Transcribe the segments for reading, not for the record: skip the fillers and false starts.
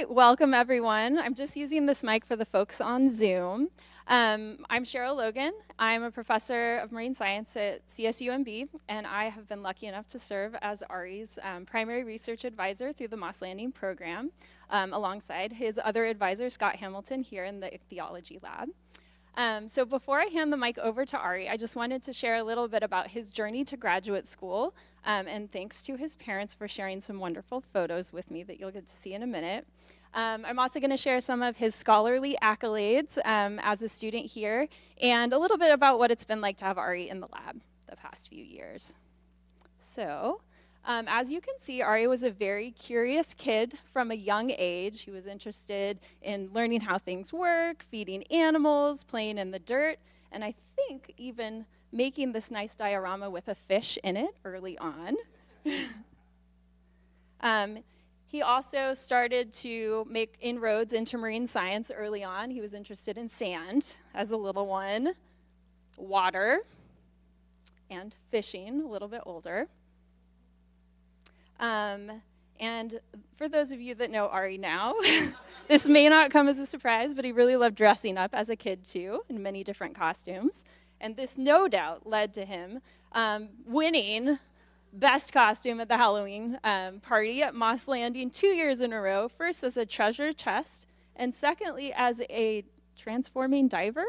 right, welcome everyone. I'm just using this mic for the folks on Zoom. I'm Cheryl Logan. I'm a professor of marine science at CSUMB, and I have been lucky enough to serve as Arie's primary research advisor through the Moss Landing program, alongside his other advisor, Scott Hamilton, here in the ichthyology lab. So before I hand the mic over to Arie, I just wanted to share a little bit about his journey to graduate school, and thanks to his parents for sharing some wonderful photos with me that you'll get to see in a minute. I'm also going to share some of his scholarly accolades as a student here, and a little bit about what it's been like to have Arie in the lab the past few years. So, as you can see, Arie was a very curious kid from a young age. He was interested in learning how things work, feeding animals, playing in the dirt, and I think even making this nice diorama with a fish in it early on. He also started to make inroads into marine science early on. He was interested in sand as a little one, water, and fishing a little bit older. And for those of you that know Arie now, this may not come as a surprise, but he really loved dressing up as a kid too, in many different costumes. And this no doubt led to him winning best costume at the Halloween party at Moss Landing 2 years in a row, first as a treasure chest, and secondly as a transforming diver.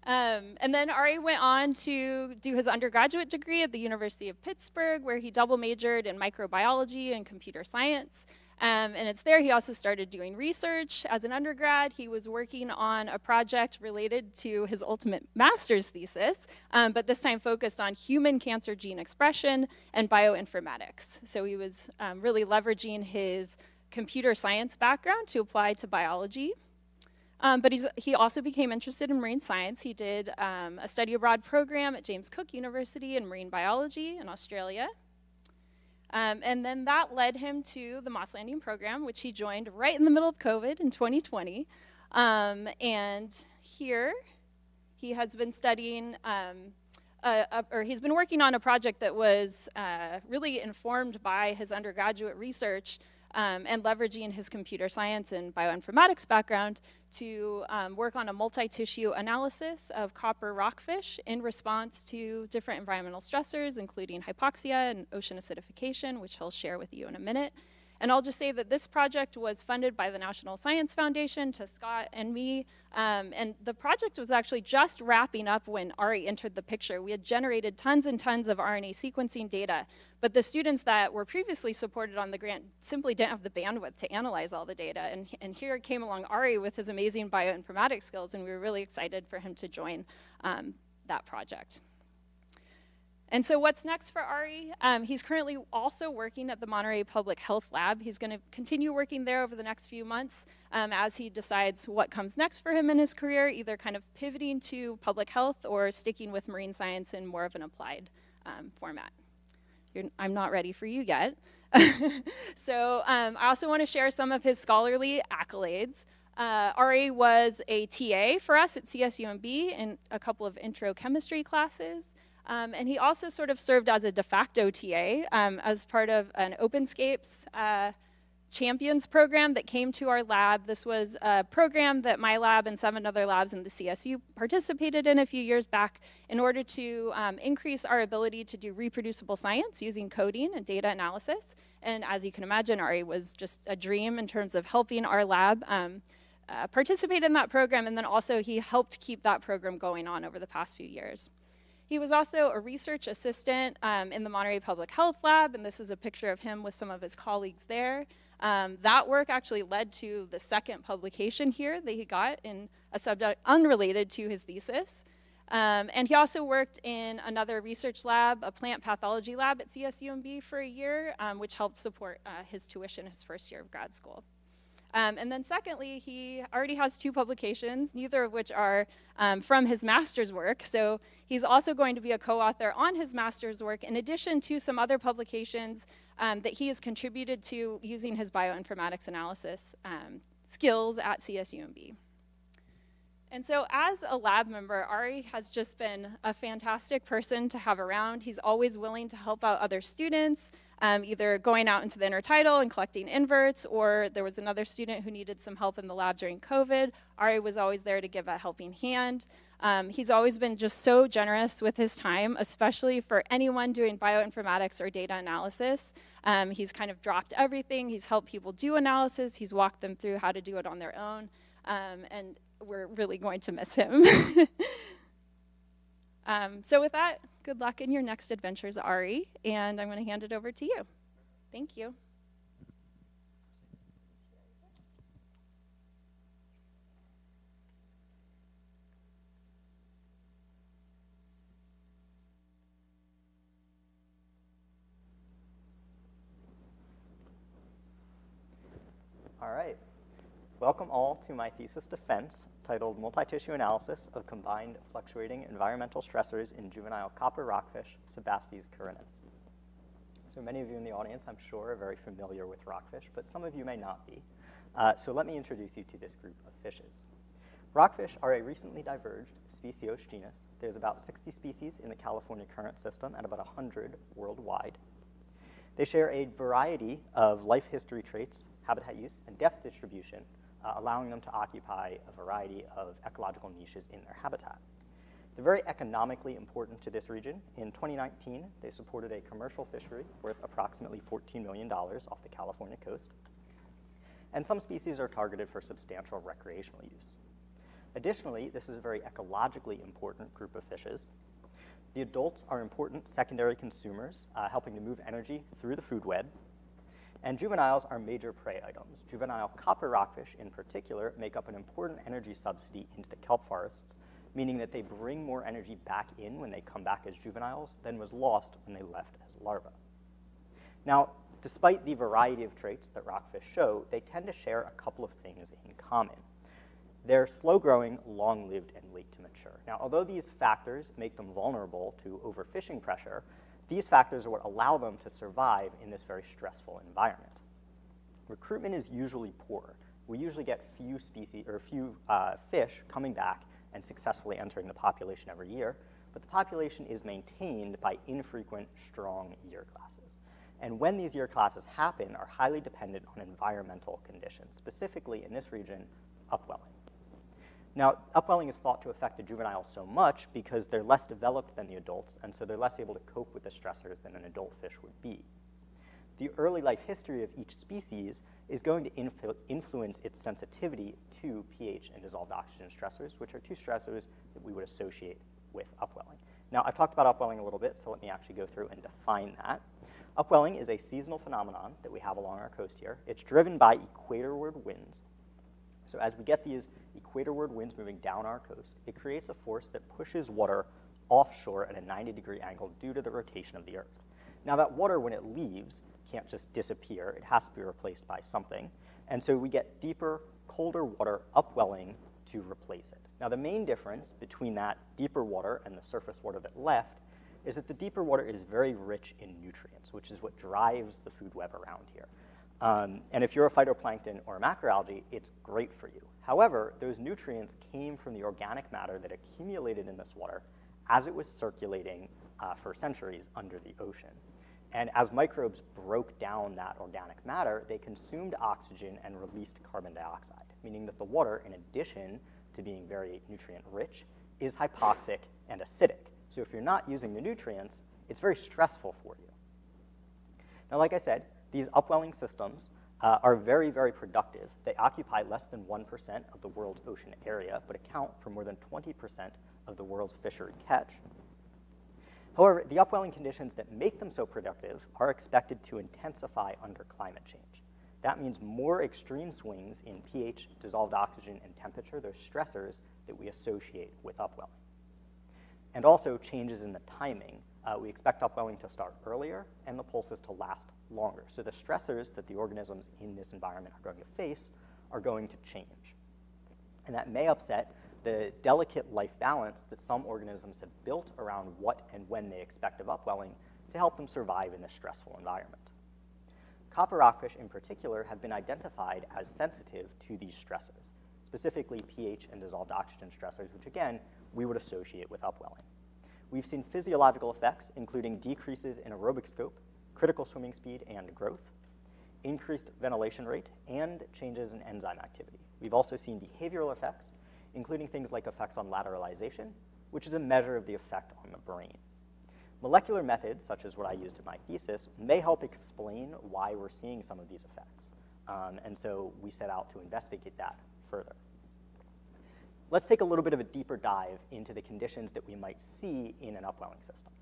And then Arie went on to do his undergraduate degree at the University of Pittsburgh, where he double majored in microbiology and computer science. And it's there he also started doing research. As an undergrad, he was working on a project related to his ultimate master's thesis, but this time focused on human cancer gene expression and bioinformatics. So he was really leveraging his computer science background to apply to biology. But he also became interested in marine science. He did a study abroad program at James Cook University in marine biology in Australia. And then that led him to the Moss Landing program, which he joined right in the middle of COVID in 2020. And here he has been studying, or he's been working on a project that was really informed by his undergraduate research and leveraging his computer science and bioinformatics background to work on a multi-tissue analysis of copper rockfish in response to different environmental stressors, including hypoxia and ocean acidification, which he'll share with you in a minute. And I'll just say that this project was funded by the National Science Foundation to Scott and me, and the project was actually just wrapping up when Arie entered the picture. We had generated tons and tons of RNA sequencing data, but the students that were previously supported on the grant simply didn't have the bandwidth to analyze all the data, and here came along Arie with his amazing bioinformatics skills, and we were really excited for him to join that project. And so what's next for Arie? He's currently also working at the Monterey Public Health Lab. He's going to continue working there over the next few months as he decides what comes next for him in his career, either kind of pivoting to public health or sticking with marine science in more of an applied format. I'm not ready for you yet. So I also want to share some of his scholarly accolades. Arie was a TA for us at CSUMB in a couple of intro chemistry classes. And he also sort of served as a de facto TA as part of an OpenScapes Champions program that came to our lab. This was a program that my lab and 7 other labs in the CSU participated in a few years back in order to increase our ability to do reproducible science using coding and data analysis. And as you can imagine, Arie was just a dream in terms of helping our lab participate in that program, and then also he helped keep that program going on over the past few years. He was also a research assistant in the Monterey Public Health Lab, and this is a picture of him with some of his colleagues there. That work actually led to the second publication here that he got in a subject unrelated to his thesis. And he also worked in another research lab, a plant pathology lab at CSUMB for a year, which helped support his tuition his first year of grad school. And then secondly, he already has 2 publications, neither of which are from his master's work. So he's also going to be a co-author on his master's work, in addition to some other publications that he has contributed to using his bioinformatics analysis skills at CSUMB. And so as a lab member, Arie has just been a fantastic person to have around. He's always willing to help out other students, either going out into the intertidal and collecting inverts, or there was another student who needed some help in the lab during COVID. Arie was always there to give a helping hand. He's always been just so generous with his time, especially for anyone doing bioinformatics or data analysis. He's kind of dropped everything. He's helped people do analysis. He's walked them through how to do it on their own. And we're really going to miss him. So with that, good luck in your next adventures, Arie, and I'm going to hand it over to you. Thank you. All right. Welcome all to my thesis defense titled Multi-Tissue Analysis of Combined Fluctuating Environmental Stressors in Juvenile Copper Rockfish, Sebastes caurinus. So many of you in the audience, I'm sure, are very familiar with rockfish, but some of you may not be. So let me introduce you to this group of fishes. Rockfish are a recently diverged speciose genus. There's about 60 species in the California current system and about 100 worldwide. They share a variety of life history traits, habitat use, and depth distribution, allowing them to occupy a variety of ecological niches in their habitat. They're very economically important to this region. In 2019, they supported a commercial fishery worth approximately $14 million off the California coast. And some species are targeted for substantial recreational use. Additionally, this is a very ecologically important group of fishes. The adults are important secondary consumers, helping to move energy through the food web. And juveniles are major prey items. Juvenile copper rockfish, in particular, make up an important energy subsidy into the kelp forests, meaning that they bring more energy back in when they come back as juveniles than was lost when they left as larvae. Now, despite the variety of traits that rockfish show, they tend to share a couple of things in common. They're slow-growing, long-lived, and late to mature. Now, although these factors make them vulnerable to overfishing pressure, these factors are what allow them to survive in this very stressful environment. Recruitment is usually poor. We usually get few fish coming back and successfully entering the population every year, but the population is maintained by infrequent, strong year classes. And when these year classes happen are highly dependent on environmental conditions, specifically in this region, upwelling. Now, upwelling is thought to affect the juveniles so much because they're less developed than the adults, and so they're less able to cope with the stressors than an adult fish would be. The early life history of each species is going to influence its sensitivity to pH and dissolved oxygen stressors, which are two stressors that we would associate with upwelling. Now, I've talked about upwelling a little bit, so let me actually go through and define that. Upwelling is a seasonal phenomenon that we have along our coast here. It's driven by equatorward winds. So as we get these equatorward winds moving down our coast, it creates a force that pushes water offshore at a 90-degree angle due to the rotation of the Earth. Now that water, when it leaves, can't just disappear. It has to be replaced by something. And so we get deeper, colder water upwelling to replace it. Now the main difference between that deeper water and the surface water that left is that the deeper water is very rich in nutrients, which is what drives the food web around here. And if you're a phytoplankton or a macroalgae, it's great for you. However, those nutrients came from the organic matter that accumulated in this water as it was circulating for centuries under the ocean. And as microbes broke down that organic matter, they consumed oxygen and released carbon dioxide, meaning that the water, in addition to being very nutrient-rich, is hypoxic and acidic. So if you're not using the nutrients, it's very stressful for you. Now, like I said, these upwelling systems are very, very productive. They occupy less than 1% of the world's ocean area, but account for more than 20% of the world's fishery catch. However, the upwelling conditions that make them so productive are expected to intensify under climate change. That means more extreme swings in pH, dissolved oxygen, and temperature, those stressors that we associate with upwelling. And also changes in the timing. We expect upwelling to start earlier and the pulses to last longer. So the stressors that the organisms in this environment are going to face are going to change. And that may upset the delicate life balance that some organisms have built around what and when they expect of upwelling to help them survive in this stressful environment. Copper rockfish in particular have been identified as sensitive to these stressors. specifically pH and dissolved oxygen stressors, which again, we would associate with upwelling. We've seen physiological effects, including decreases in aerobic scope, critical swimming speed and growth, increased ventilation rate, and changes in enzyme activity. We've also seen behavioral effects, including things like effects on lateralization, which is a measure of the effect on the brain. Molecular methods, such as what I used in my thesis, may help explain why we're seeing some of these effects. And so we set out to investigate that further. Let's take a little bit of a deeper dive into the conditions that we might see in an upwelling system.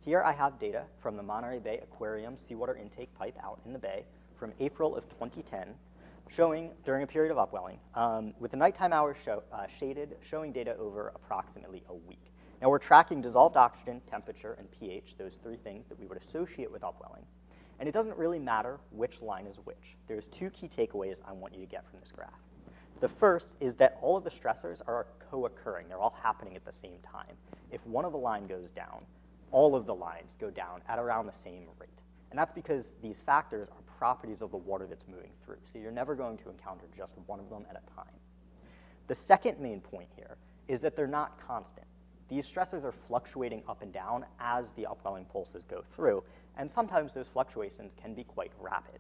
Here I have data from the Monterey Bay Aquarium seawater intake pipe out in the bay from April of 2010, showing during a period of upwelling, with the nighttime hours shaded, showing data over approximately a week. Now we're tracking dissolved oxygen, temperature, and pH, those three things that we would associate with upwelling. And it doesn't really matter which line is which. There's two key takeaways I want you to get from this graph. The first is that all of the stressors are co-occurring. They're all happening at the same time. If one of the line goes down, all of the lines go down at around the same rate. And that's because these factors are properties of the water that's moving through. So you're never going to encounter just one of them at a time. The second main point here is that they're not constant. These stressors are fluctuating up and down as the upwelling pulses go through, and sometimes those fluctuations can be quite rapid.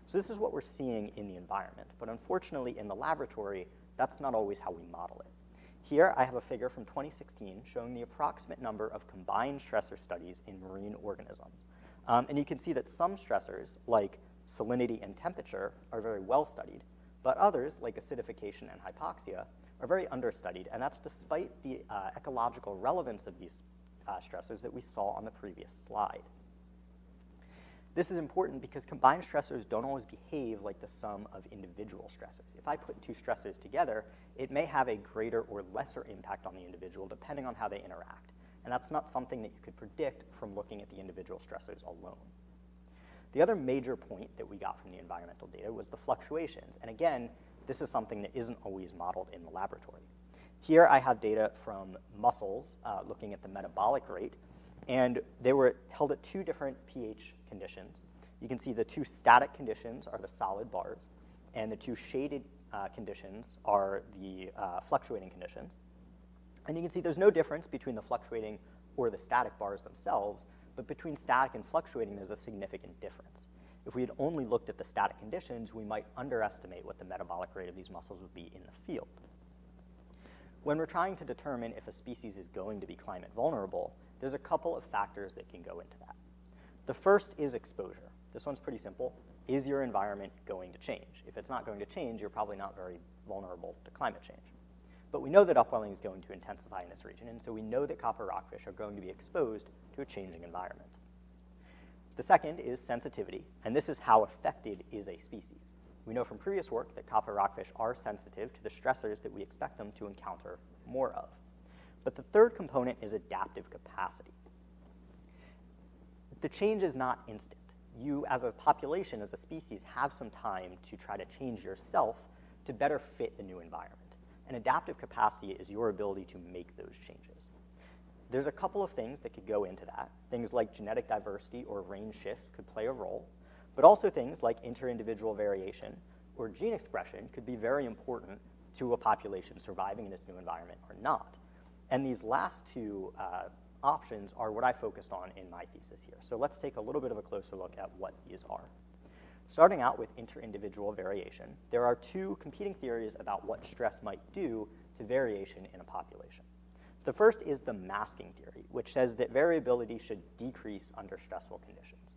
So this is what we're seeing in the environment, but unfortunately in the laboratory, that's not always how we model it. Here I have a figure from 2016 showing the approximate number of combined stressor studies in marine organisms. And you can see that some stressors, like salinity and temperature, are very well studied, but others, like acidification and hypoxia, are very understudied, and that's despite the ecological relevance of these stressors that we saw on the previous slide. This is important because combined stressors don't always behave like the sum of individual stressors. If I put two stressors together, it may have a greater or lesser impact on the individual depending on how they interact. And that's not something that you could predict from looking at the individual stressors alone. The other major point that we got from the environmental data was the fluctuations. And again, this is something that isn't always modeled in the laboratory. Here I have data from mussels looking at the metabolic rate, and they were held at two different pH conditions. You can see the two static conditions are the solid bars, and the two shaded conditions are the fluctuating conditions. And you can see there's no difference between the fluctuating or the static bars themselves, but between static and fluctuating, there's a significant difference. If we had only looked at the static conditions, we might underestimate what the metabolic rate of these mussels would be in the field. When we're trying to determine if a species is going to be climate vulnerable, there's a couple of factors that can go into that. The first is exposure. This one's pretty simple. Is your environment going to change? If it's not going to change, you're probably not very vulnerable to climate change. But we know that upwelling is going to intensify in this region, and so we know that copper rockfish are going to be exposed to a changing environment. The second is sensitivity, and this is how affected is a species. We know from previous work that copper rockfish are sensitive to the stressors that we expect them to encounter more of. But the third component is adaptive capacity. The change is not instant. You, as a population, as a species, have some time to try to change yourself to better fit the new environment. And adaptive capacity is your ability to make those changes. There's a couple of things that could go into that. Things like genetic diversity or range shifts could play a role, but also things like inter-individual variation or gene expression could be very important to a population surviving in its new environment or not. And these last two options are what I focused on in my thesis here. So let's take a little bit of a closer look at what these are. Starting out with inter-individual variation, there are two competing theories about what stress might do to variation in a population. The first is the masking theory, which says that variability should decrease under stressful conditions.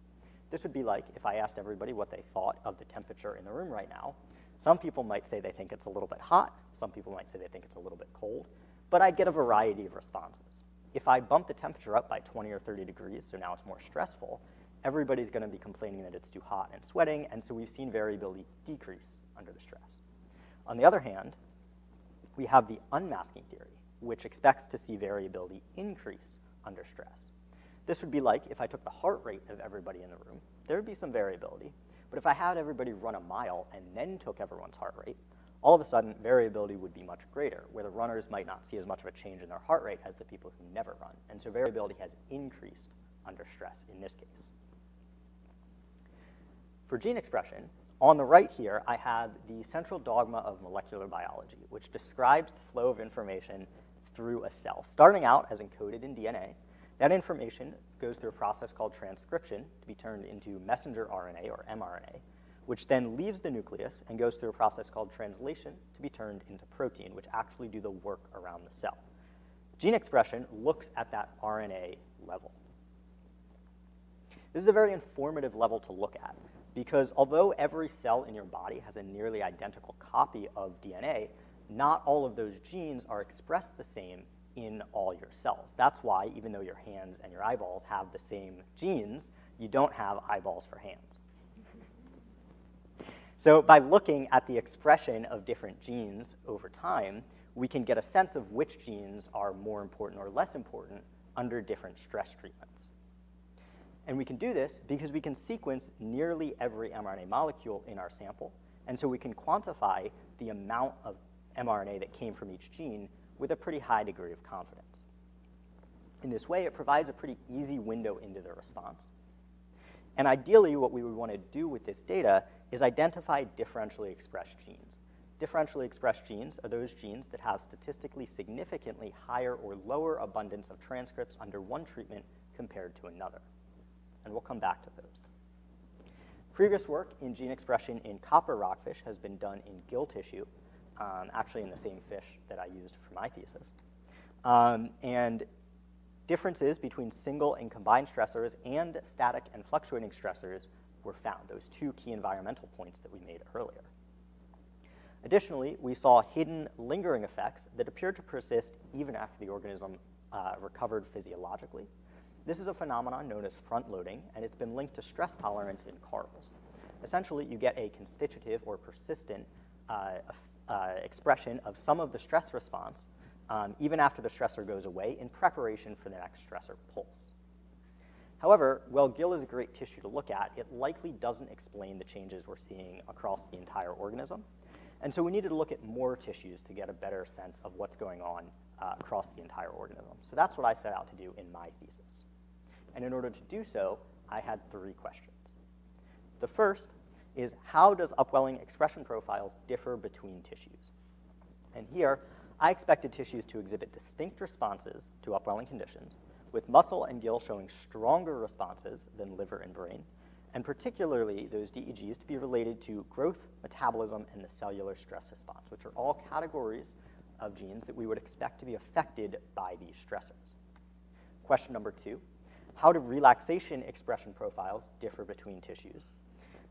This would be like if I asked everybody what they thought of the temperature in the room right now. Some people might say they think it's a little bit hot, some people might say they think it's a little bit cold, but I'd get a variety of responses. If I bump the temperature up by 20 or 30 degrees, so now it's more stressful, everybody's going to be complaining that it's too hot and sweating, and so we've seen variability decrease under the stress. On the other hand, we have the unmasking theory, which expects to see variability increase under stress. This would be like if I took the heart rate of everybody in the room, there would be some variability, but if I had everybody run a mile and then took everyone's heart rate, all of a sudden variability would be much greater, where the runners might not see as much of a change in their heart rate as the people who never run. And so variability has increased under stress in this case. For gene expression, On the right here, I have the central dogma of molecular biology, which describes the flow of information through a cell. Starting out as encoded in DNA, that information goes through a process called transcription to be turned into messenger RNA, or mRNA, which then leaves the nucleus and goes through a process called translation to be turned into protein, which actually do the work around the cell. Gene expression looks at that RNA level. This is a very informative level to look at, because although every cell in your body has a nearly identical copy of DNA, not all of those genes are expressed the same in all your cells. That's why, even though your hands and your eyeballs have the same genes, you don't have eyeballs for hands. So by looking at the expression of different genes over time, we can get a sense of which genes are more important or less important under different stress treatments. And we can do this because we can sequence nearly every mRNA molecule in our sample, and so we can quantify the amount of mRNA that came from each gene with a pretty high degree of confidence. In this way, it provides a pretty easy window into the response. And ideally, what we would want to do with this data is identify differentially expressed genes. Differentially expressed genes are those genes that have statistically significantly higher or lower abundance of transcripts under one treatment compared to another. And we'll come back to those. Previous work in gene expression in copper rockfish has been done in gill tissue, actually in the same fish that I used for my thesis. And differences between single and combined stressors and static and fluctuating stressors were found, those two key environmental points that we made earlier. Additionally, we saw hidden lingering effects that appeared to persist even after the organism recovered physiologically. This is a phenomenon known as front-loading, and it's been linked to stress tolerance in corals. Essentially, you get a constitutive or persistent expression of some of the stress response even after the stressor goes away in preparation for the next stressor pulse. However, while gill is a great tissue to look at, it likely doesn't explain the changes we're seeing across the entire organism. And so we needed to look at more tissues to get a better sense of what's going on across the entire organism. So that's what I set out to do in my thesis. And in order to do so, I had 3 questions. The first is, how does upwelling expression profiles differ between tissues? And here, I expected tissues to exhibit distinct responses to upwelling conditions, with muscle and gill showing stronger responses than liver and brain, and particularly those DEGs to be related to growth, metabolism, and the cellular stress response, which are all categories of genes that we would expect to be affected by these stressors. Question number 2, how do relaxation expression profiles differ between tissues?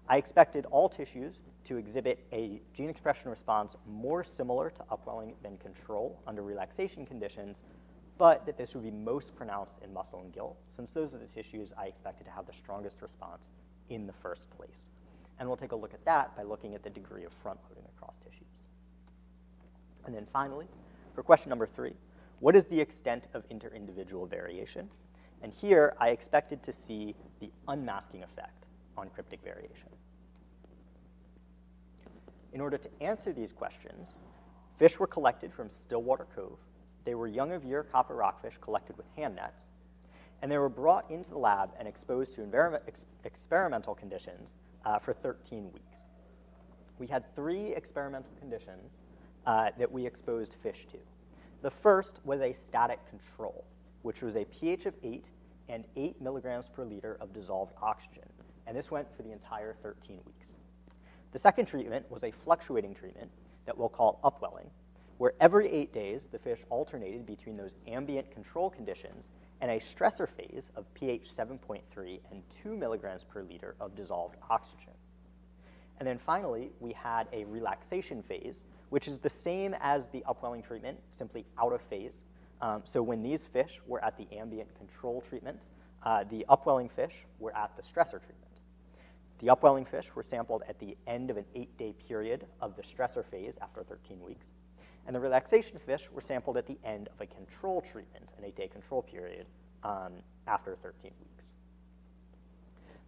I expected all tissues to exhibit a gene expression response more similar to upwelling than control under relaxation conditions, but that this would be most pronounced in muscle and gill, since those are the tissues I expected to have the strongest response in the first place. And we'll take a look at that by looking at the degree of front-loading across tissues. And then finally, for question number 3, what is the extent of inter-individual variation? And here, I expected to see the unmasking effect on cryptic variation. In order to answer these questions, fish were collected from Stillwater Cove. They were young-of-year copper rockfish collected with hand nets, and they were brought into the lab and exposed to experimental conditions for 13 weeks. We had 3 experimental conditions that we exposed fish to. The first was a static control, which was a pH of 8 and 8 milligrams per liter of dissolved oxygen, and this went for the entire 13 weeks. The second treatment was a fluctuating treatment that we'll call upwelling, where every 8 days the fish alternated between those ambient control conditions and a stressor phase of pH 7.3 and 2 milligrams per liter of dissolved oxygen. And then finally, we had a relaxation phase, which is the same as the upwelling treatment, simply out of phase. So when these fish were at the ambient control treatment, the upwelling fish were at the stressor treatment. The upwelling fish were sampled at the end of an 8-day period of the stressor phase after 13 weeks. And the relaxation fish were sampled at the end of a control treatment, an 8-day control period, after 13 weeks.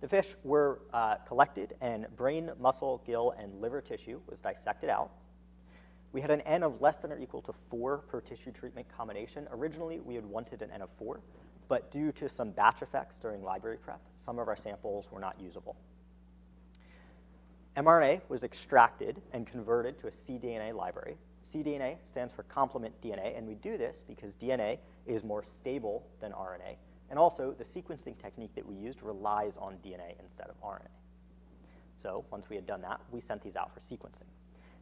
The fish were collected, and brain, muscle, gill, and liver tissue was dissected out. We had an N of less than or equal to 4 per tissue treatment combination. Originally, we had wanted an N of 4, but due to some batch effects during library prep, some of our samples were not usable. mRNA was extracted and converted to a cDNA library. cDNA stands for complement DNA, and we do this because DNA is more stable than RNA, and also the sequencing technique that we used relies on DNA instead of RNA. So once we had done that, we sent these out for sequencing.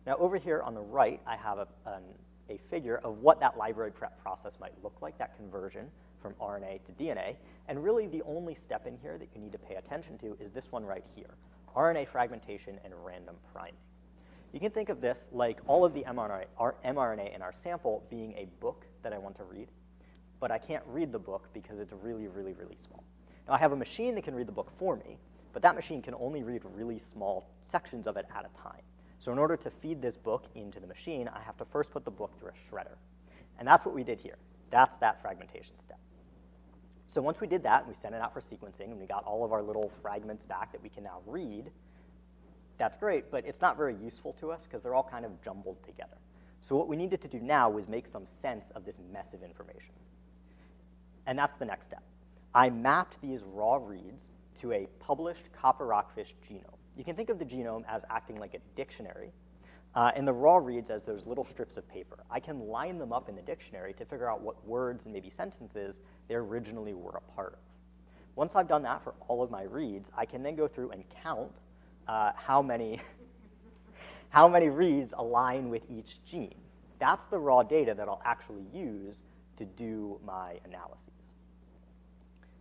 Now over here on the right, I have a figure of what that library prep process might look like, that conversion from RNA to DNA, and really the only step in here that you need to pay attention to is this one right here, RNA fragmentation and random priming. You can think of this like all of the mRNA in our sample being a book that I want to read, but I can't read the book because it's really, really, really small. Now I have a machine that can read the book for me, but that machine can only read really small sections of it at a time. So in order to feed this book into the machine, I have to first put the book through a shredder. And that's what we did here. That's that fragmentation step. So once we did that, and we sent it out for sequencing, and we got all of our little fragments back that we can now read, that's great, but it's not very useful to us because they're all kind of jumbled together. So what we needed to do now was make some sense of this mess of information. And that's the next step. I mapped these raw reads to a published copper rockfish genome. You can think of the genome as acting like a dictionary, and the raw reads as those little strips of paper. I can line them up in the dictionary to figure out what words and maybe sentences they originally were a part of. Once I've done that for all of my reads, I can then go through and count how many reads align with each gene. That's the raw data that I'll actually use to do my analyses.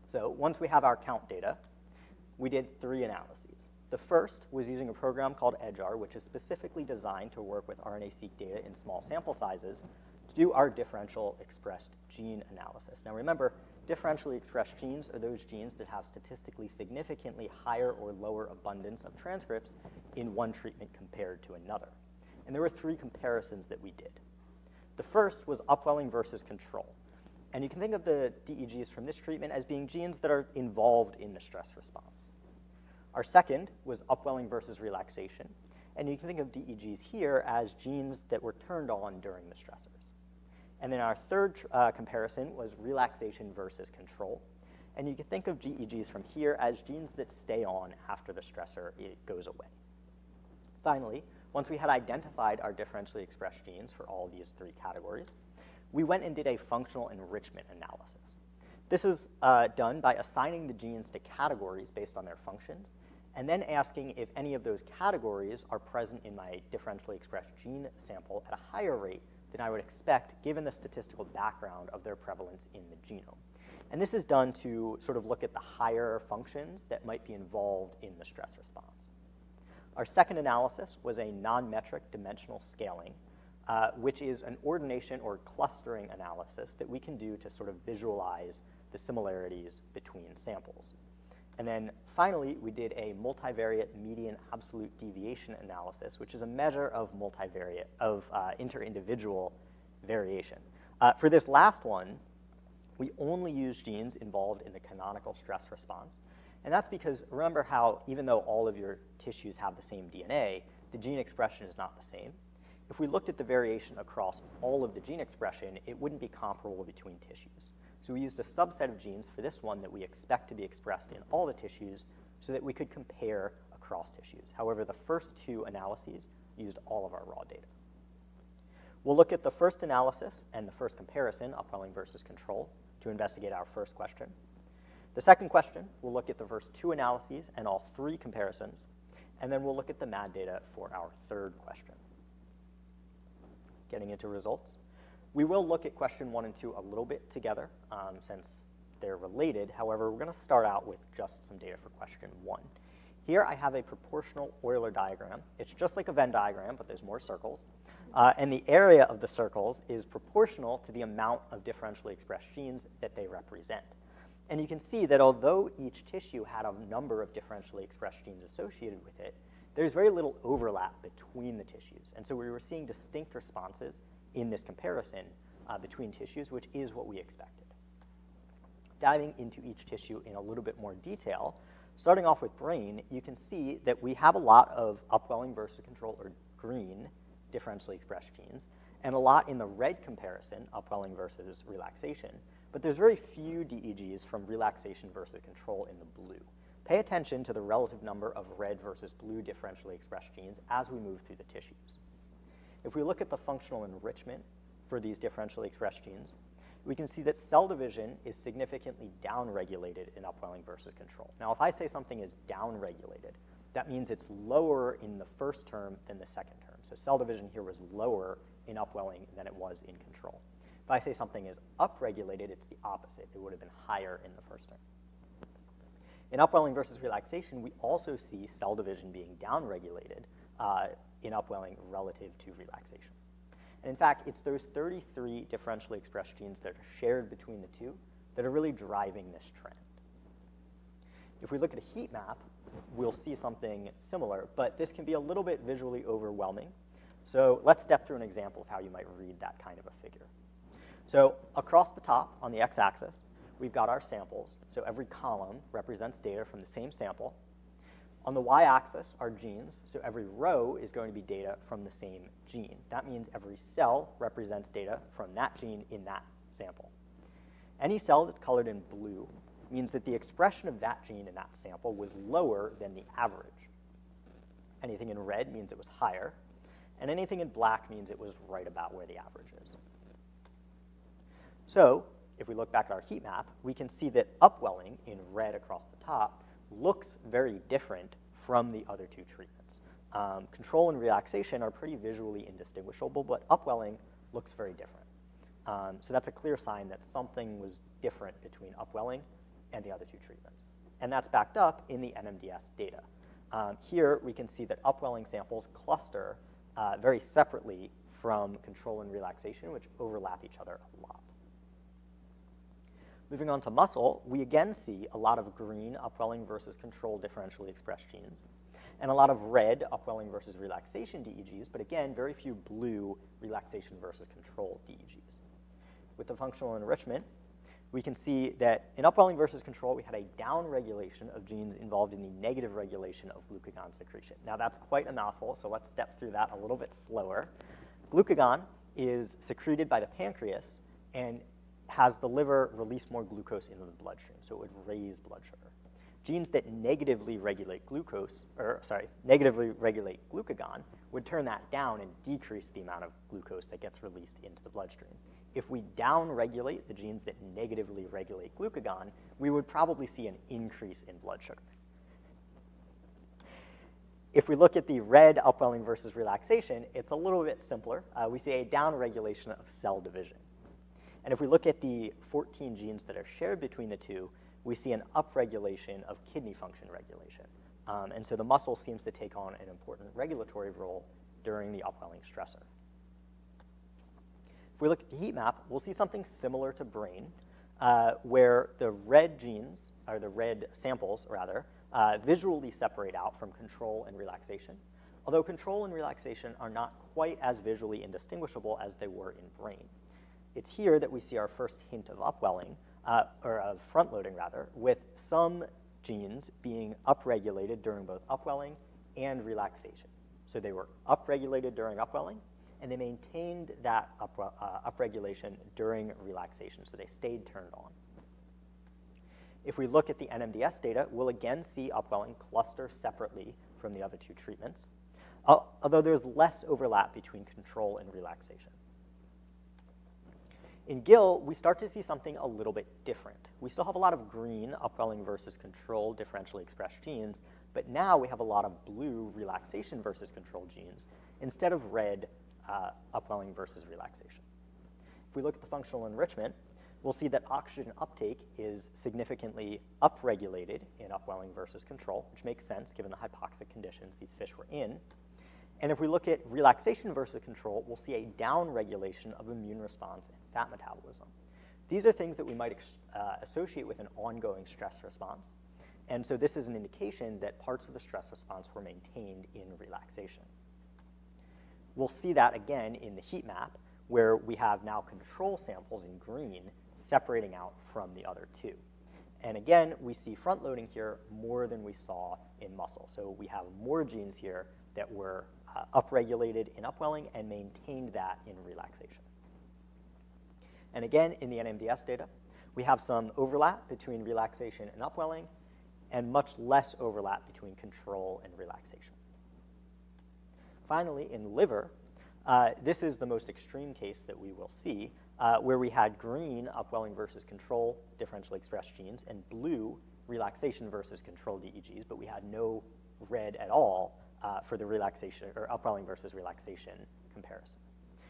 So once we have our count data, we did 3 analyses. The first was using a program called EdgeR, which is specifically designed to work with RNA-seq data in small sample sizes to do our differential expressed gene analysis. Now remember, differentially expressed genes are those genes that have statistically significantly higher or lower abundance of transcripts in one treatment compared to another. And there were 3 comparisons that we did. The first was upwelling versus control. And you can think of the DEGs from this treatment as being genes that are involved in the stress response. Our second was upwelling versus relaxation. And you can think of DEGs here as genes that were turned on during the stressors. And then our third comparison was relaxation versus control. And you can think of DEGs from here as genes that stay on after the stressor goes away. Finally, once we had identified our differentially expressed genes for all these 3 categories, we went and did a functional enrichment analysis. This is done by assigning the genes to categories based on their functions, and then asking if any of those categories are present in my differentially expressed gene sample at a higher rate than I would expect given the statistical background of their prevalence in the genome. And this is done to sort of look at the higher functions that might be involved in the stress response. Our second analysis was a non-metric dimensional scaling, which is an ordination or clustering analysis that we can do to sort of visualize the similarities between samples. And then finally, we did a multivariate median absolute deviation analysis, which is a measure of inter-individual variation. For this last one, we only use genes involved in the canonical stress response. And that's because remember how even though all of your tissues have the same DNA, the gene expression is not the same. If we looked at the variation across all of the gene expression, it wouldn't be comparable between tissues. So we used a subset of genes for this one that we expect to be expressed in all the tissues so that we could compare across tissues. However, the first 2 analyses used all of our raw data. We'll look at the first analysis and the first comparison, upwelling versus control, to investigate our first question. The second question, we'll look at the first 2 analyses and all 3 comparisons, and then we'll look at the MAD data for our third question. Getting into results. We will look at question 1 and 2 a little bit together since they're related. However, we're going to start out with just some data for question 1. Here I have a proportional Euler diagram. It's just like a Venn diagram, but there's more circles. And the area of the circles is proportional to the amount of differentially expressed genes that they represent. And you can see that although each tissue had a number of differentially expressed genes associated with it, there's very little overlap between the tissues. And so we were seeing distinct responses in this comparison between tissues, which is what we expected. Diving into each tissue in a little bit more detail, starting off with brain, you can see that we have a lot of upwelling versus control, or green, differentially expressed genes, and a lot in the red comparison, upwelling versus relaxation, but there's very few DEGs from relaxation versus control in the blue. Pay attention to the relative number of red versus blue differentially expressed genes as we move through the tissues. If we look at the functional enrichment for these differentially expressed genes, we can see that cell division is significantly downregulated in upwelling versus control. Now, if I say something is downregulated, that means it's lower in the first term than the second term. So cell division here was lower in upwelling than it was in control. If I say something is upregulated, it's the opposite. It would have been higher in the first term. In upwelling versus relaxation, we also see cell division being downregulated in upwelling relative to relaxation. And in fact, it's those 33 differentially expressed genes that are shared between the two that are really driving this trend. If we look at a heat map, we'll see something similar, but this can be a little bit visually overwhelming. So let's step through an example of how you might read that kind of a figure. So across the top on the x-axis, we've got our samples. So every column represents data from the same sample. On the y-axis are genes, so every row is going to be data from the same gene. That means every cell represents data from that gene in that sample. Any cell that's colored in blue means that the expression of that gene in that sample was lower than the average. Anything in red means it was higher, and anything in black means it was right about where the average is. So if we look back at our heat map, we can see that upwelling in red across the top looks very different from the other two treatments. Control and relaxation are pretty visually indistinguishable, but upwelling looks very different. So that's a clear sign that something was different between upwelling and the other two treatments. And that's backed up in the NMDS data. Here we can see that upwelling samples cluster very separately from control and relaxation, which overlap each other a lot. Moving on to muscle, we again see a lot of green upwelling versus control differentially expressed genes, and a lot of red upwelling versus relaxation DEGs, but again, very few blue relaxation versus control DEGs. With the functional enrichment, we can see that in upwelling versus control, we had a downregulation of genes involved in the negative regulation of glucagon secretion. Now that's quite a mouthful, so let's step through that a little bit slower. Glucagon is secreted by the pancreas and has the liver release more glucose into the bloodstream, so it would raise blood sugar. Genes that negatively regulate negatively regulate glucagon would turn that down and decrease the amount of glucose that gets released into the bloodstream. If we downregulate the genes that negatively regulate glucagon, we would probably see an increase in blood sugar. If we look at the red upwelling versus relaxation, it's a little bit simpler. We see a downregulation of cell division. And if we look at the 14 genes that are shared between the two, we see an upregulation of kidney function regulation. And so the muscle seems to take on an important regulatory role during the upwelling stressor. If we look at the heat map, we'll see something similar to brain, where the red genes, or the red samples, rather, visually separate out from control and relaxation, although control and relaxation are not quite as visually indistinguishable as they were in brain. It's here that we see our first hint of upwelling, or of front-loading rather, with some genes being upregulated during both upwelling and relaxation. So they were upregulated during upwelling, and they maintained that upregulation during relaxation, so they stayed turned on. If we look at the NMDS data, we'll again see upwelling cluster separately from the other two treatments, although there's less overlap between control and relaxation. In GIL, we start to see something a little bit different. We still have a lot of green upwelling versus control differentially expressed genes, but now we have a lot of blue relaxation versus control genes instead of red upwelling versus relaxation. If we look at the functional enrichment, we'll see that oxygen uptake is significantly upregulated in upwelling versus control, which makes sense given the hypoxic conditions these fish were in. And if we look at relaxation versus control, we'll see a downregulation of immune response and fat metabolism. These are things that we might associate with an ongoing stress response. And so this is an indication that parts of the stress response were maintained in relaxation. We'll see that again in the heat map, where we have now control samples in green separating out from the other two. And again, we see front loading here more than we saw in muscle. So we have more genes here that were upregulated in upwelling and maintained that in relaxation. And again, in the NMDS data, we have some overlap between relaxation and upwelling, and much less overlap between control and relaxation. Finally, in liver, this is the most extreme case that we will see, where we had green upwelling versus control differentially expressed genes and blue relaxation versus control DEGs, but we had no red at all for the relaxation or upwelling versus relaxation comparison.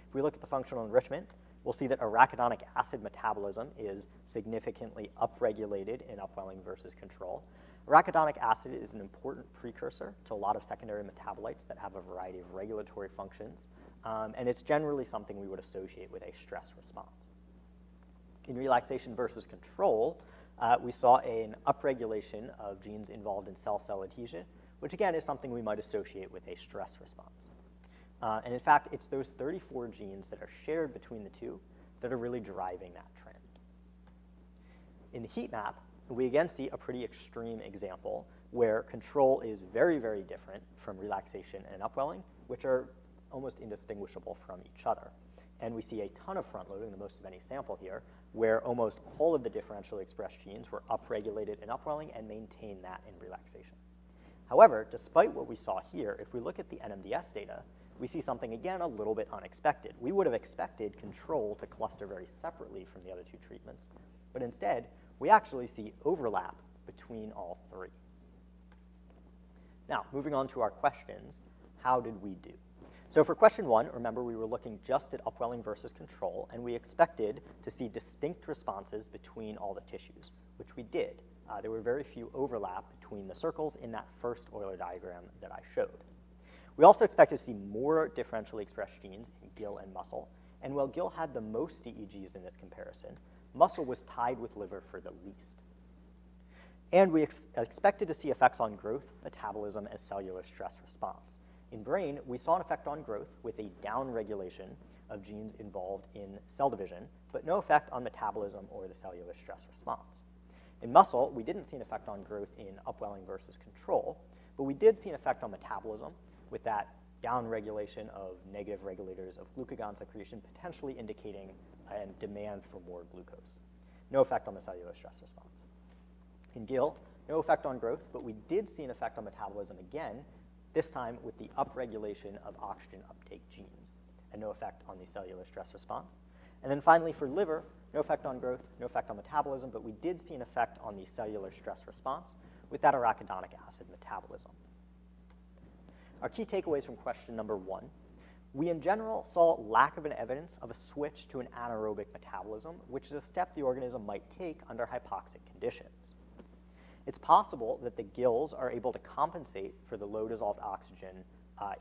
If we look at the functional enrichment, we'll see that arachidonic acid metabolism is significantly upregulated in upwelling versus control. Arachidonic acid is an important precursor to a lot of secondary metabolites that have a variety of regulatory functions, and it's generally something we would associate with a stress response. In relaxation versus control, we saw an upregulation of genes involved in cell-cell adhesion, which again is something we might associate with a stress response. And in fact, it's those 34 genes that are shared between the two that are really driving that trend. In the heat map, we again see a pretty extreme example where control is very, very different from relaxation and upwelling, which are almost indistinguishable from each other. And we see a ton of front loading, the most of any sample here, where almost all of the differentially expressed genes were upregulated in upwelling and maintain that in relaxation. However, despite what we saw here, if we look at the NMDS data, we see something, again, a little bit unexpected. We would have expected control to cluster very separately from the other two treatments, but instead, we actually see overlap between all three. Now, moving on to our questions, how did we do? So for question 1, remember we were looking just at upwelling versus control, and we expected to see distinct responses between all the tissues, which we did. There were very few overlap between the circles in that first Euler diagram that I showed. We also expected to see more differentially expressed genes in gill and muscle, and while gill had the most DEGs in this comparison, muscle was tied with liver for the least. And we expected to see effects on growth, metabolism, and cellular stress response. In brain, we saw an effect on growth with a downregulation of genes involved in cell division, but no effect on metabolism or the cellular stress response. In muscle, we didn't see an effect on growth in upwelling versus control, but we did see an effect on metabolism with that downregulation of negative regulators of glucagon secretion, potentially indicating a demand for more glucose. No effect on the cellular stress response. In gill, no effect on growth, but we did see an effect on metabolism again, this time with the upregulation of oxygen uptake genes, and no effect on the cellular stress response. And then finally, for liver, no effect on growth, no effect on metabolism, but we did see an effect on the cellular stress response with that arachidonic acid metabolism. Our key takeaways from question number 1. We, in general, saw lack of an evidence of a switch to an anaerobic metabolism, which is a step the organism might take under hypoxic conditions. It's possible that the gills are able to compensate for the low dissolved oxygen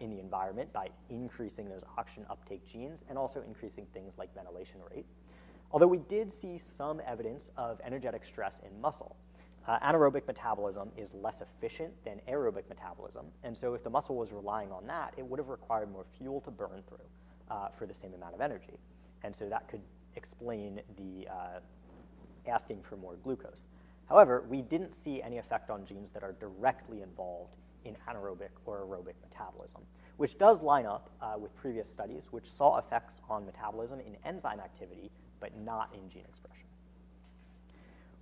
in the environment by increasing those oxygen uptake genes and also increasing things like ventilation rate. Although we did see some evidence of energetic stress in muscle. Anaerobic metabolism is less efficient than aerobic metabolism, and so if the muscle was relying on that, it would have required more fuel to burn through for the same amount of energy. And so that could explain the asking for more glucose. However, we didn't see any effect on genes that are directly involved in anaerobic or aerobic metabolism, which does line up with previous studies which saw effects on metabolism in enzyme activity, but not in gene expression.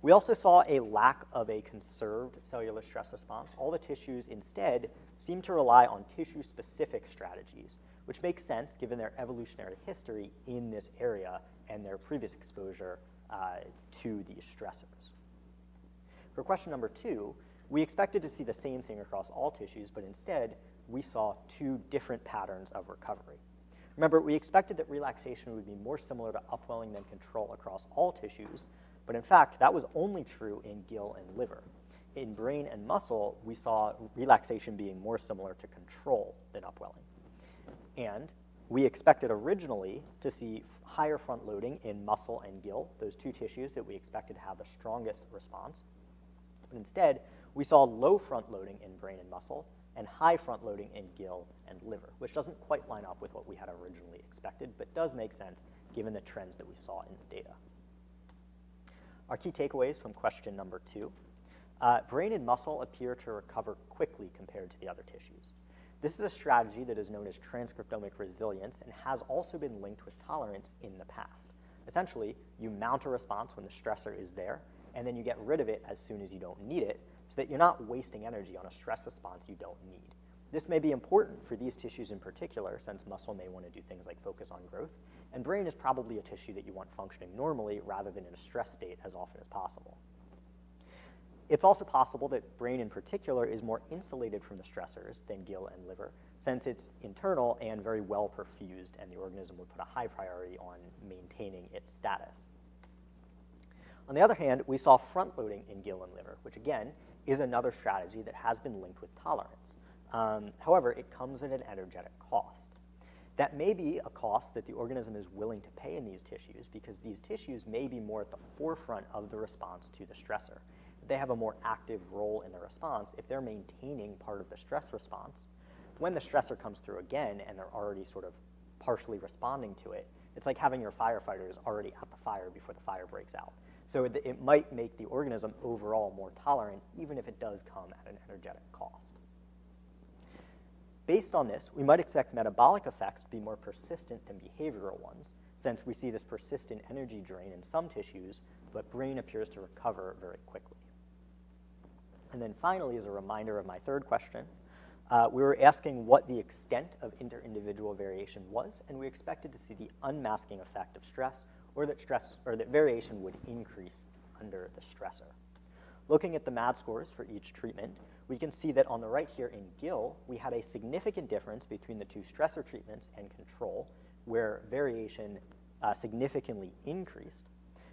We also saw a lack of a conserved cellular stress response. All the tissues instead seem to rely on tissue-specific strategies, which makes sense given their evolutionary history in this area and their previous exposure to these stressors. For question number 2, we expected to see the same thing across all tissues, but instead, we saw 2 different patterns of recovery. Remember, we expected that relaxation would be more similar to upwelling than control across all tissues, but in fact, that was only true in gill and liver. In brain and muscle, we saw relaxation being more similar to control than upwelling. And we expected originally to see higher front loading in muscle and gill, those 2 tissues that we expected to have the strongest response. But instead, we saw low front loading in brain and muscle and high front loading in gill and liver, which doesn't quite line up with what we had originally expected, but does make sense given the trends that we saw in the data. Our key takeaways from question number 2. Brain and muscle appear to recover quickly compared to the other tissues. This is a strategy that is known as transcriptomic resilience and has also been linked with tolerance in the past. Essentially, you mount a response when the stressor is there, and then you get rid of it as soon as you don't need it, so that you're not wasting energy on a stress response you don't need. This may be important for these tissues in particular, since muscle may want to do things like focus on growth, and brain is probably a tissue that you want functioning normally rather than in a stress state as often as possible. It's also possible that brain in particular is more insulated from the stressors than gill and liver, since it's internal and very well perfused, and the organism would put a high priority on maintaining its status. On the other hand, we saw front-loading in gill and liver, which again is another strategy that has been linked with tolerance. However, it comes at an energetic cost. That may be a cost that the organism is willing to pay in these tissues, because these tissues may be more at the forefront of the response to the stressor. They have a more active role in the response if they're maintaining part of the stress response. When the stressor comes through again and they're already sort of partially responding to it, it's like having your firefighters already at the fire before the fire breaks out. So it might make the organism overall more tolerant, even if it does come at an energetic cost. Based on this, we might expect metabolic effects to be more persistent than behavioral ones, since we see this persistent energy drain in some tissues, but brain appears to recover very quickly. And then finally, as a reminder of my third question, we were asking what the extent of inter-individual variation was, and we expected to see the unmasking effect of stress, or that variation would increase under the stressor. Looking at the MAD scores for each treatment, we can see that on the right here in gill, we had a significant difference between the two stressor treatments and control, where variation significantly increased.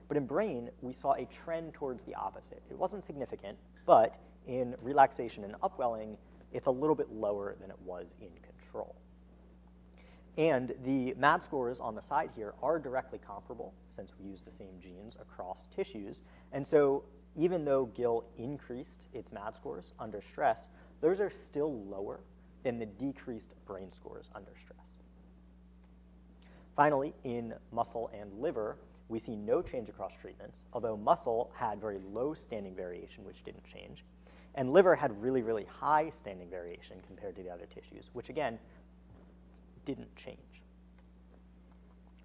But in brain, we saw a trend towards the opposite. It wasn't significant, but in relaxation and upwelling, it's a little bit lower than it was in control. And the MAD scores on the side here are directly comparable, since we use the same genes across tissues. And so even though gill increased its MAD scores under stress, those are still lower than the decreased brain scores under stress. Finally, in muscle and liver, we see no change across treatments, although muscle had very low standing variation, which didn't change, and liver had really, really high standing variation compared to the other tissues, which again, didn't change.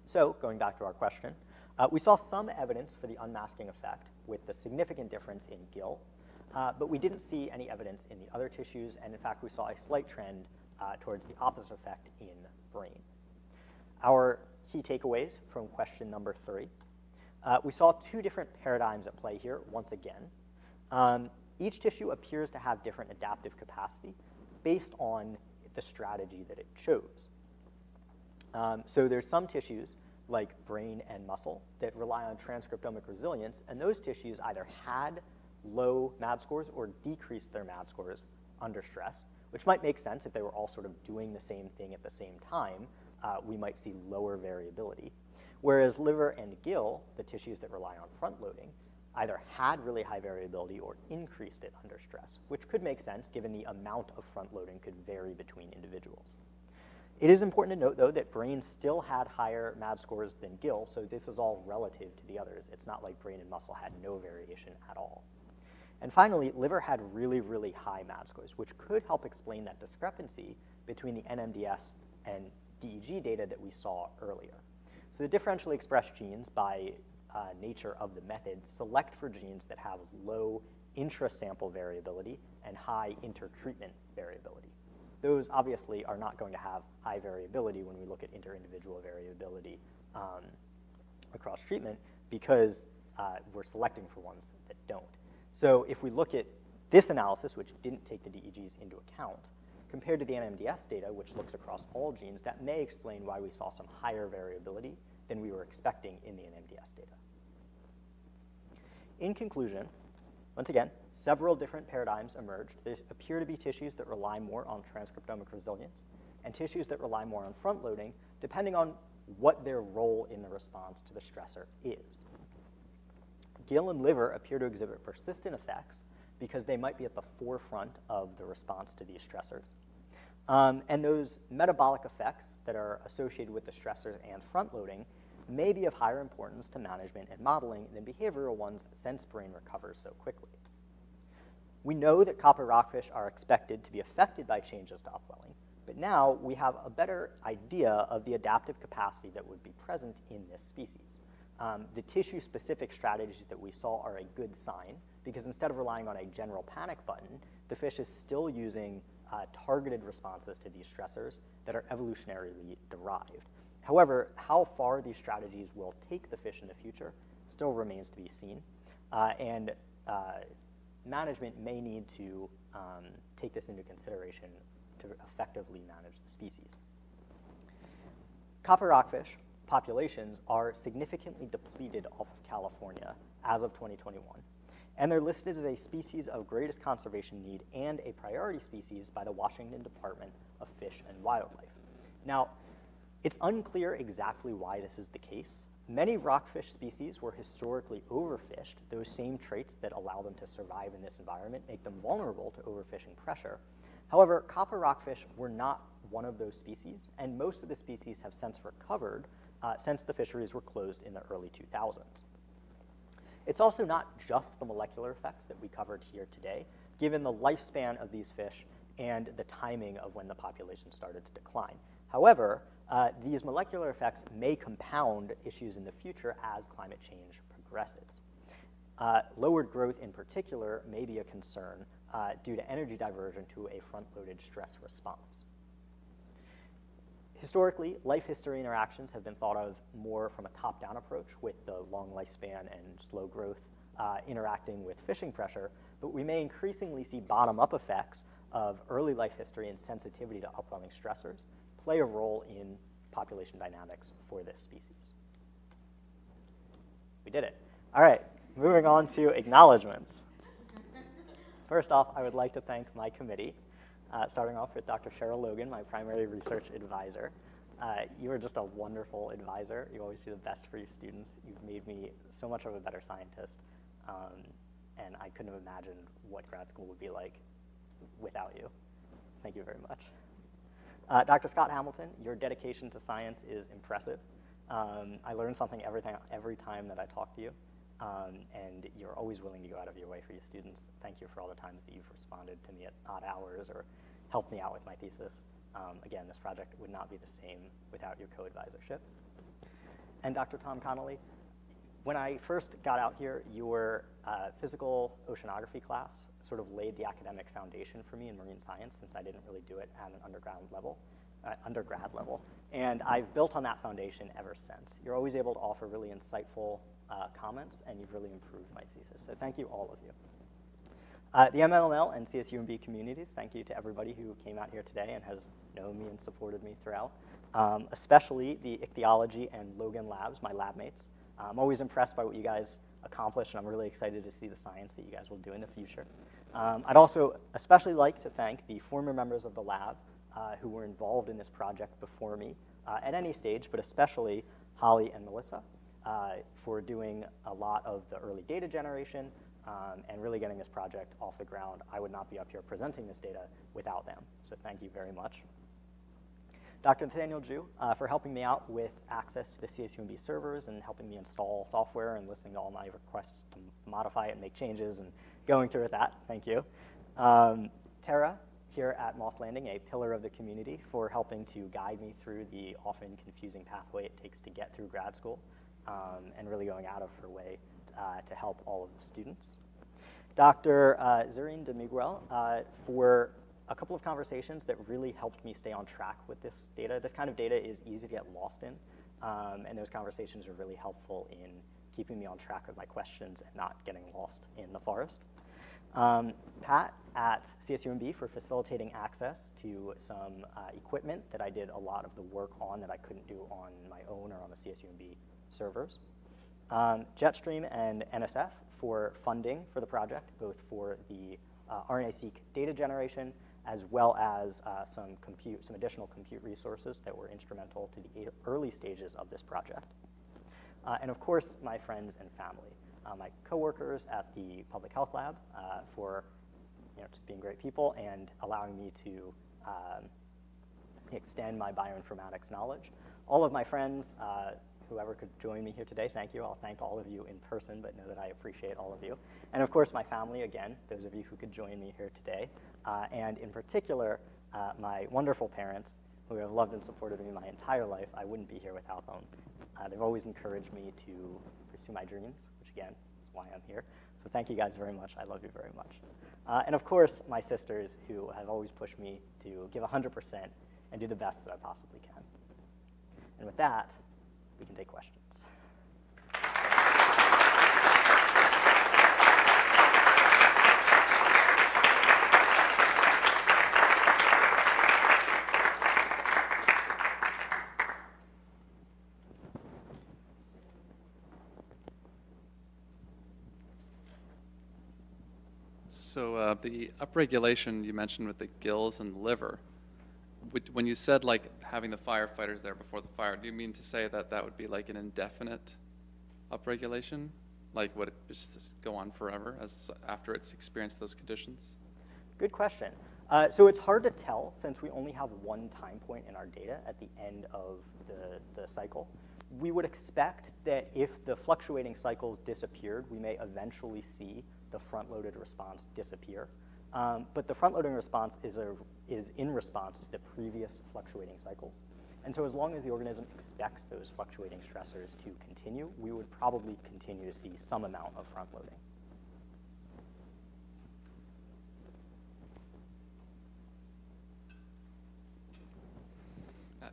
So, going back to our question, we saw some evidence for the unmasking effect with the significant difference in gill, but we didn't see any evidence in the other tissues, and in fact, we saw a slight trend towards the opposite effect in brain. Our key takeaways from question number 3. We saw two different paradigms at play here, once again. Each tissue appears to have different adaptive capacity based on the strategy that it chose. So there's some tissues, like brain and muscle, that rely on transcriptomic resilience, and those tissues either had low MAD scores or decreased their MAD scores under stress, which might make sense if they were all sort of doing the same thing at the same time. We might see lower variability. Whereas liver and gill, the tissues that rely on front loading, either had really high variability or increased it under stress, which could make sense given the amount of front loading could vary between individuals. It is important to note, though, that brain still had higher MAD scores than gill, so this is all relative to the others. It's not like brain and muscle had no variation at all. And finally, liver had really, really high MAD scores, which could help explain that discrepancy between the NMDS and DEG data that we saw earlier. So the differentially expressed genes, by nature of the method, select for genes that have low intra-sample variability and high inter-treatment variability. Those obviously are not going to have high variability when we look at inter-individual variability across treatment, because we're selecting for ones that don't. So if we look at this analysis, which didn't take the DEGs into account, compared to the NMDS data, which looks across all genes, that may explain why we saw some higher variability than we were expecting in the NMDS data. In conclusion, once again, several different paradigms emerged. There appear to be tissues that rely more on transcriptomic resilience and tissues that rely more on front loading, depending on what their role in the response to the stressor is. Gill and liver appear to exhibit persistent effects because they might be at the forefront of the response to these stressors. And those metabolic effects that are associated with the stressors and front loading may be of higher importance to management and modeling than behavioral ones, since brain recovers so quickly. We know that copper rockfish are expected to be affected by changes to upwelling, but now we have a better idea of the adaptive capacity that would be present in this species. The tissue-specific strategies that we saw are a good sign, because instead of relying on a general panic button, the fish is still using targeted responses to these stressors that are evolutionarily derived. However, how far these strategies will take the fish in the future still remains to be seen, and management may need to take this into consideration to effectively manage the species. Copper rockfish populations are significantly depleted off of California as of 2021, and they're listed as a species of greatest conservation need and a priority species by the Washington Department of Fish and Wildlife. Now, it's unclear exactly why this is the case. Many rockfish species were historically overfished. Those same traits that allow them to survive in this environment make them vulnerable to overfishing pressure. However, copper rockfish were not one of those species, and most of the species have since recovered since the fisheries were closed in the early 2000s. It's also not just the molecular effects that we covered here today, given the lifespan of these fish and the timing of when the population started to decline. However, these molecular effects may compound issues in the future as climate change progresses. Lowered growth in particular may be a concern due to energy diversion to a front-loaded stress response. Historically, life history interactions have been thought of more from a top-down approach, with the long lifespan and slow growth interacting with fishing pressure, but we may increasingly see bottom-up effects of early life history and sensitivity to upwelling stressors play a role in population dynamics for this species. We did it. All right, moving on to acknowledgements. First off, I would like to thank my committee, starting off with Dr. Cheryl Logan, my primary research advisor. You are just a wonderful advisor. You always do the best for your students. You've made me so much of a better scientist, and I couldn't have imagined what grad school would be like without you. Thank you very much. Dr. Scott Hamilton, your dedication to science is impressive. I learn something every time that I talk to you, and you're always willing to go out of your way for your students. Thank you for all the times that you've responded to me at odd hours or helped me out with my thesis. Again, this project would not be the same without your co-advisorship. And Dr. Tom Connolly, when I first got out here, your physical oceanography class sort of laid the academic foundation for me in marine science, since I didn't really do it at an undergrad level. And I've built on that foundation ever since. You're always able to offer really insightful comments, and you've really improved my thesis. So thank you, all of you. The MLML and CSUMB communities, thank you to everybody who came out here today and has known me and supported me throughout, especially the ichthyology and Logan labs, my lab mates. I'm always impressed by what you guys accomplish, and I'm really excited to see the science that you guys will do in the future. I'd also especially like to thank the former members of the lab who were involved in this project before me at any stage, but especially Holly and Melissa for doing a lot of the early data generation and really getting this project off the ground. I would not be up here presenting this data without them, so thank you very much. Dr. Nathaniel Ju for helping me out with access to the CSUMB servers and helping me install software and listening to all my requests to modify it and make changes and going through with that. Thank you. Tara here at Moss Landing, a pillar of the community, for helping to guide me through the often confusing pathway it takes to get through grad school and really going out of her way to help all of the students. Dr. Zerine de Miguel for a couple of conversations that really helped me stay on track with this data. This kind of data is easy to get lost in, and those conversations are really helpful in keeping me on track with my questions and not getting lost in the forest. Pat at CSUMB for facilitating access to some equipment that I did a lot of the work on that I couldn't do on my own or on the CSUMB servers. Jetstream and NSF for funding for the project, both for the RNA-seq data generation as well as some additional compute resources that were instrumental to the early stages of this project. And of course, my friends and family. My coworkers at the Public Health Lab for just being great people and allowing me to extend my bioinformatics knowledge. All of my friends, whoever could join me here today, thank you. I'll thank all of you in person, but know that I appreciate all of you. And of course, my family, again, those of you who could join me here today. And in particular, my wonderful parents, who have loved and supported me my entire life. I wouldn't be here without them. They've always encouraged me to pursue my dreams, which again is why I'm here. So thank you guys very much. I love you very much. And of course, my sisters, who have always pushed me to give 100% and do the best that I possibly can. And with that, we can take questions. So the upregulation you mentioned with the gills and liver, when you said like having the firefighters there before the fire, do you mean to say that that would be like an indefinite upregulation? Like would it just go on forever after it's experienced those conditions? Good question. So it's hard to tell since we only have one time point in our data at the end of the cycle. We would expect that if the fluctuating cycles disappeared, we may eventually see the front-loaded response disappear. But the front-loading response is in response to the previous fluctuating cycles. And so as long as the organism expects those fluctuating stressors to continue, we would probably continue to see some amount of front-loading.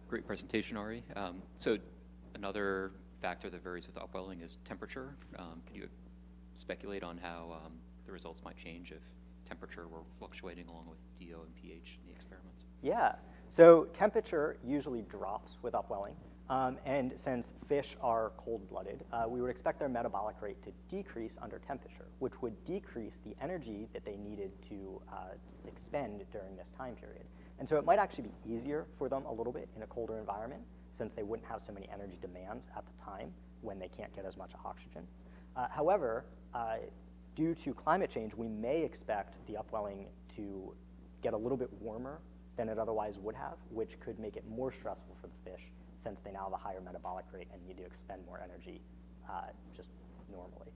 Great presentation, Arie. So another factor that varies with upwelling is temperature. Can you speculate on how the results might change if temperature were fluctuating along with DO and pH in the experiments? Yeah, so temperature usually drops with upwelling. And since fish are cold-blooded, we would expect their metabolic rate to decrease under temperature, which would decrease the energy that they needed to expend during this time period. And so it might actually be easier for them a little bit in a colder environment, since they wouldn't have so many energy demands at the time when they can't get as much oxygen. However, due to climate change, we may expect the upwelling to get a little bit warmer than it otherwise would have, which could make it more stressful for the fish, since they now have a higher metabolic rate and need to expend more energy just normally.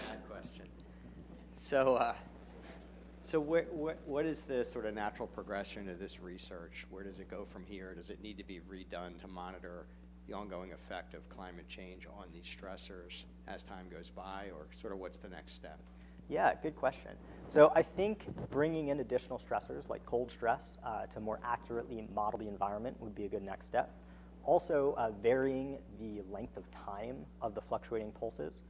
Bad question. So what is the sort of natural progression of this research? Where does it go from here? Does it need to be redone to monitor the ongoing effect of climate change on these stressors as time goes by, or sort of what's the next step? Yeah, good question. So I think bringing in additional stressors like cold stress to more accurately model the environment would be a good next step. Also, varying the length of time of the fluctuating pulses,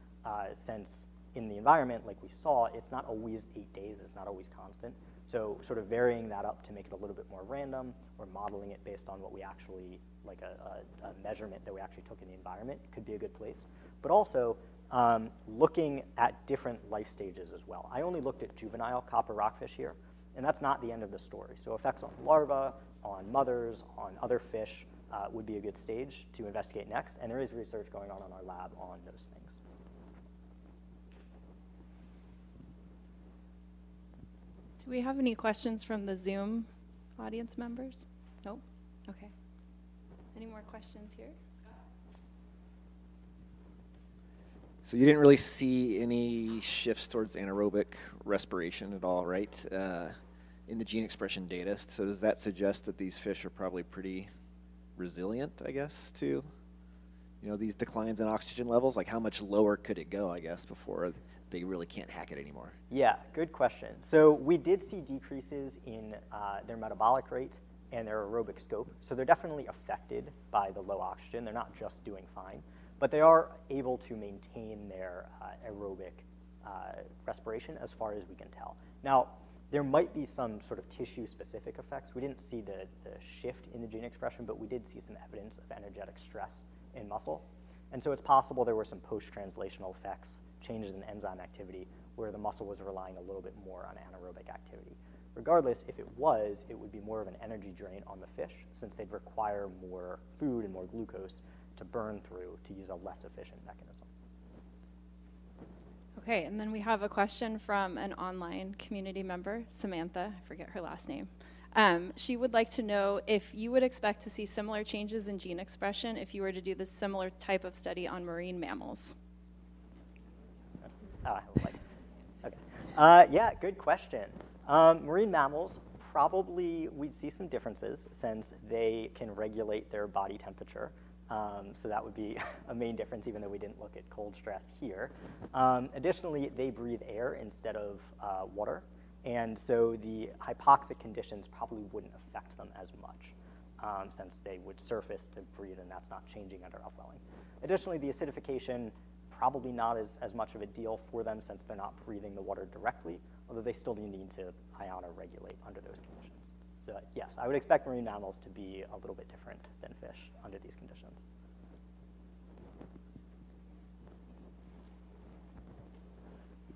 since in the environment, like we saw, it's not always 8 days, it's not always constant. So sort of varying that up to make it a little bit more random, or modeling it based on what we actually, like a measurement that we actually took in the environment could be a good place. But also, looking at different life stages as well. I only looked at juvenile copper rockfish here, and that's not the end of the story. So effects on larvae, on mothers, on other fish would be a good stage to investigate next, and there is research going on in our lab on those things. Do we have any questions from the Zoom audience members? Nope? Okay. Any more questions here? Scott? So you didn't really see any shifts towards anaerobic respiration at all, right, in the gene expression data. So does that suggest that these fish are probably pretty resilient, I guess, to these declines in oxygen levels? Like how much lower could it go, I guess, before they really can't hack it anymore? Yeah, good question. So we did see decreases in their metabolic rate and their aerobic scope. So they're definitely affected by the low oxygen. They're not just doing fine, but they are able to maintain their aerobic respiration as far as we can tell. Now, there might be some sort of tissue-specific effects. We didn't see the shift in the gene expression, but we did see some evidence of energetic stress in muscle. And so it's possible there were some post-translational effects, changes in enzyme activity, where the muscle was relying a little bit more on anaerobic activity. Regardless, if it was, it would be more of an energy drain on the fish, since they'd require more food and more glucose to burn through to use a less efficient mechanism. Okay, and then we have a question from an online community member, Samantha, I forget her last name. She would like to know if you would expect to see similar changes in gene expression if you were to do this similar type of study on marine mammals. Okay. Yeah, good question. Marine mammals, probably we'd see some differences since they can regulate their body temperature. So that would be a main difference, even though we didn't look at cold stress here. Additionally, they breathe air instead of water. And so the hypoxic conditions probably wouldn't affect them as much, since they would surface to breathe, and that's not changing under upwelling. Additionally, the acidification, probably not as much of a deal for them since they're not breathing the water directly, although they still do need to ionoregulate under those conditions. So yes, I would expect marine mammals to be a little bit different than fish under these conditions.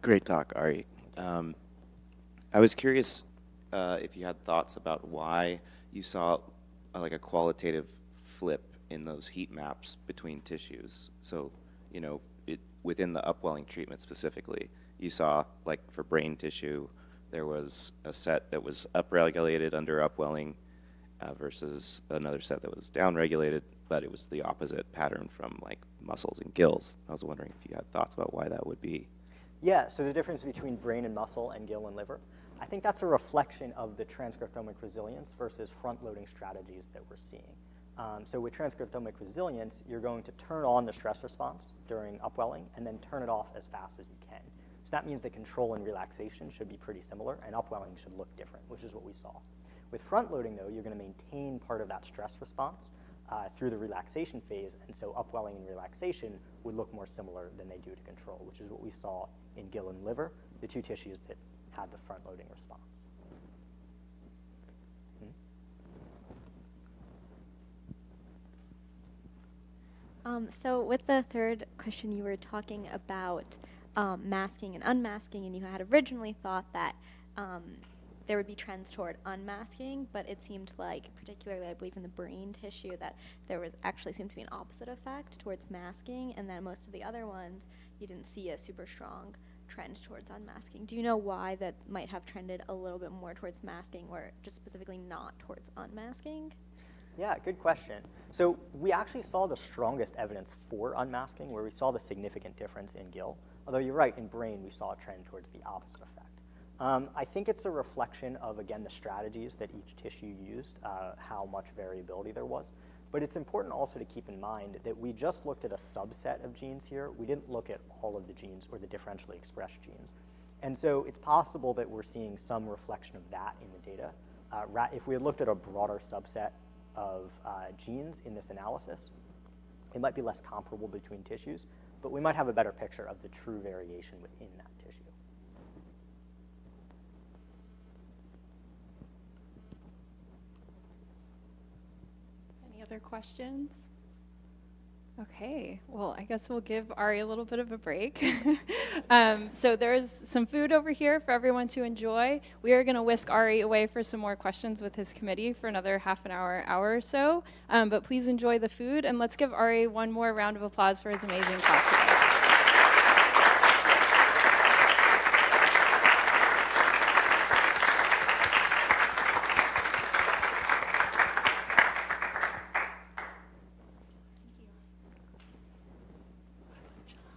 Great talk, Arie. I was curious if you had thoughts about why you saw like a qualitative flip in those heat maps between tissues. So, you know, within the upwelling treatment specifically, you saw, like for brain tissue, there was a set that was upregulated under upwelling versus another set that was downregulated, but it was the opposite pattern from like muscles and gills. I was wondering if you had thoughts about why that would be. Yeah, so the difference between brain and muscle and gill and liver, I think that's a reflection of the transcriptomic resilience versus front-loading strategies that we're seeing. So with transcriptomic resilience, you're going to turn on the stress response during upwelling and then turn it off as fast as you can. So that means the control and relaxation should be pretty similar, and upwelling should look different, which is what we saw. With front-loading, though, you're going to maintain part of that stress response through the relaxation phase, and so upwelling and relaxation would look more similar than they do to control, which is what we saw in gill and liver, the two tissues that had the front-loading response. So with the third question, you were talking about masking and unmasking, and you had originally thought that there would be trends toward unmasking, but it seemed like, particularly I believe in the brain tissue, that there was actually seemed to be an opposite effect towards masking, and then most of the other ones, you didn't see a super strong trend towards unmasking. Do you know why that might have trended a little bit more towards masking or just specifically not towards unmasking? Yeah, good question. So we actually saw the strongest evidence for unmasking, where we saw the significant difference in gill. Although you're right, in brain we saw a trend towards the opposite effect. I think it's a reflection of, again, the strategies that each tissue used, how much variability there was. But it's important also to keep in mind that we just looked at a subset of genes here. We didn't look at all of the genes or the differentially expressed genes. And so it's possible that we're seeing some reflection of that in the data. If we had looked at a broader subset of genes in this analysis, it might be less comparable between tissues, but we might have a better picture of the true variation within that tissue. Any other questions? Okay, well, I guess we'll give Arie a little bit of a break. So there's some food over here for everyone to enjoy. We are going to whisk Arie away for some more questions with his committee for another half an hour or so. But please enjoy the food, and let's give Arie one more round of applause for his amazing talk today.